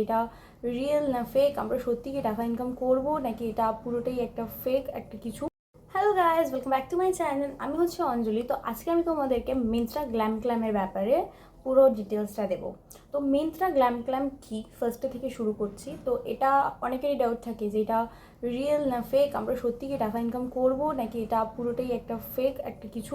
এটা রিয়েল না ফেক, আমরা সত্যি কি টাকা ইনকাম করব নাকি এটা পুরোটাই একটা ফেক একটা কিছু। Hello guys, welcome back to my channel. আমি হচ্ছে অঞ্জলি। তো আজকে আমি তোমাদেরকে মিন্ত্রা গ্ল্যাম ক্ল্যামের ব্যাপারে পুরো ডিটেলসটা দেবো। তো মিন্ত্রা গ্ল্যাম ক্ল্যাম কি, ফার্স্টে থেকে শুরু করছি। তো এটা অনেকেরই ডাউট থাকে যে এটা রিয়েল না ফেক, আমরা সত্যি কি টাকা ইনকাম করব নাকি এটা পুরোটাই একটা ফেক একটা কিছু।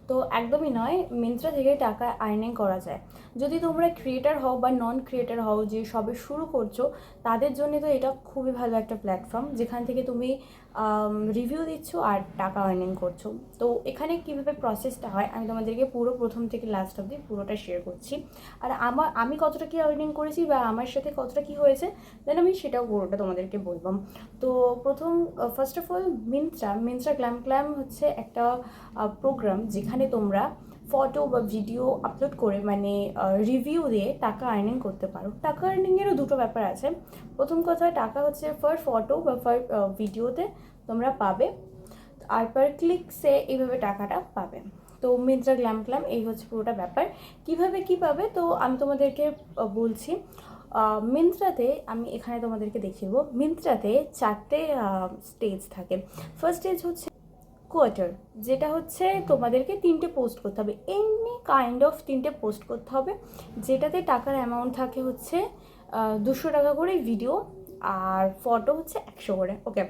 তো একদমই নয়, মিন্ত্রা থেকে টাকা আর্নিং করা যায়। যদি তোমরা ক্রিয়েটার হও বা নন ক্রিয়েটার হও, যে সবে শুরু করছো, তাদের জন্য তো এটা খুবই ভালো একটা প্ল্যাটফর্ম, যেখান থেকে তুমি রিভিউ দিচ্ছ আর টাকা আর্নিং করছো। তো এখানে কীভাবে প্রসেসটা হয় আমি তোমাদেরকে পুরো প্রথম থেকে লাস্ট অবধি পুরোটা শেয়ার করছি। আর আমি কতটা কি আর্নিং করেছি বা আমার সাথে কতটা কি হয়েছে, দেন আমি সেটাও পুরোটা তোমাদেরকে বললাম। তো first of all Myntra glam clam হচ্ছে একটা প্রোগ্রাম যেখানে তোমরা ফটো বা ভিডিও আপলোড করে মানে রিভিউ দিয়ে টাকা আর্নিং করতে পারো। টাকা আর্নিংয়েরও দুটো ব্যাপার আছে। প্রথম কথা, টাকা হচ্ছে ফার ফটো বা ফার ভিডিওতে তোমরা পাবে, আর পার ক্লিকসে এইভাবে টাকাটা পাবে। তো মিন্ত্রা গ্ল্যাম ক্ল্যাম এই হচ্ছে পুরোটা ব্যাপার। কিভাবে কি পাবে তো আমি তোমাদেরকে বলছি। মিন্ত্রাতে আমি এখানে তোমাদেরকে দেখিয়ে দেবো। মিন্ত্রাতে 4টে স্টেজ থাকে। ফার্স্ট স্টেজ হচ্ছে কোয়ার্টার, যেটা হচ্ছে তোমাদেরকে 3টে পোস্ট করতে হবে, এমনি কাইন্ড অফ 3টে পোস্ট করতে হবে, যেটাতে টাকার অ্যামাউন্ট থাকে হচ্ছে 200 টাকা করে ভিডিও, আর ফটো হচ্ছে 100 করে। ওকে,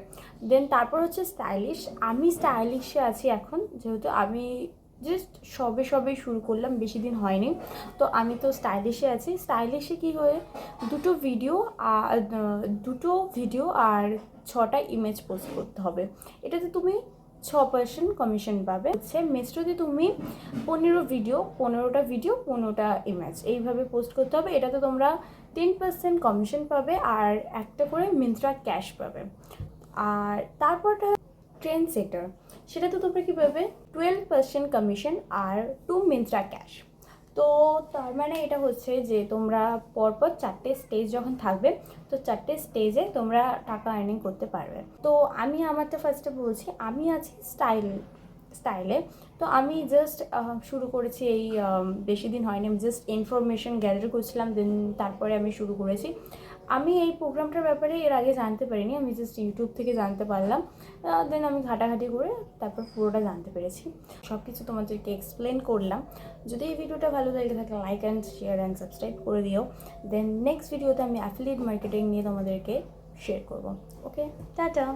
দেন তারপর হচ্ছে স্টাইলিশ। আমি স্টাইলিশে আছি এখন, যেহেতু আমি জাস্ট সবে শুরু করলাম, বেশি দিন হয়নি। তো আমি তো স্টাইলিশে আছি। স্টাইলিশে কী হয়ে দুটো ভিডিও আর 6টা ইমেজ পোস্ট করতে হবে। এটাতে তুমি 6% কমিশন পাবে। হচ্ছে মেস্টোতে তুমি 15টা ভিডিও 15টা ইমেজ এইভাবে পোস্ট করতে হবে। এটাতে তোমরা 10% কমিশন পাবে আর একটা করে মিন্ত্রা ক্যাশ পাবে। আর তারপরটা ট্রেন্ড সেটার, সেটাতে তোমরা কী পাবে 12% কমিশন আর 2 মিন্ত্রা ক্যাশ। তো তার মানে এটা হচ্ছে যে তোমরা পরপর 4টে স্টেজ যখন থাকবে, তো 4টে স্টেজে তোমরা টাকা আর্নিং করতে পারবে। তো আমি আমারটা ফার্স্টে বলছি, আমি আছি স্টাইলে। তো আমি জাস্ট শুরু করেছি, এই বেশি দিন হয়নি, আমি জাস্ট ইনফরমেশন গ্যাদার করছিলাম, দেন তারপরে আমি শুরু করেছি। আমি এই প্রোগ্রামটার ব্যাপারে এর আগে জানতে পারিনি, আমি জাস্ট ইউটিউব থেকে জানতে পারলাম, দেন আমি ঘাটাঘাটি করে তারপর পুরোটা জানতে পেরেছি। সব কিছু তোমাদেরকে এক্সপ্লেন করলাম। যদি এই ভিডিওটা ভালো লেগে থাকে, like and share and subscribe করে দিও। দেন নেক্সট ভিডিওতে আমি অ্যাফিলিয়েট মার্কেটিং নিয়ে তোমাদেরকে শেয়ার করবো। ওকে, টাটা।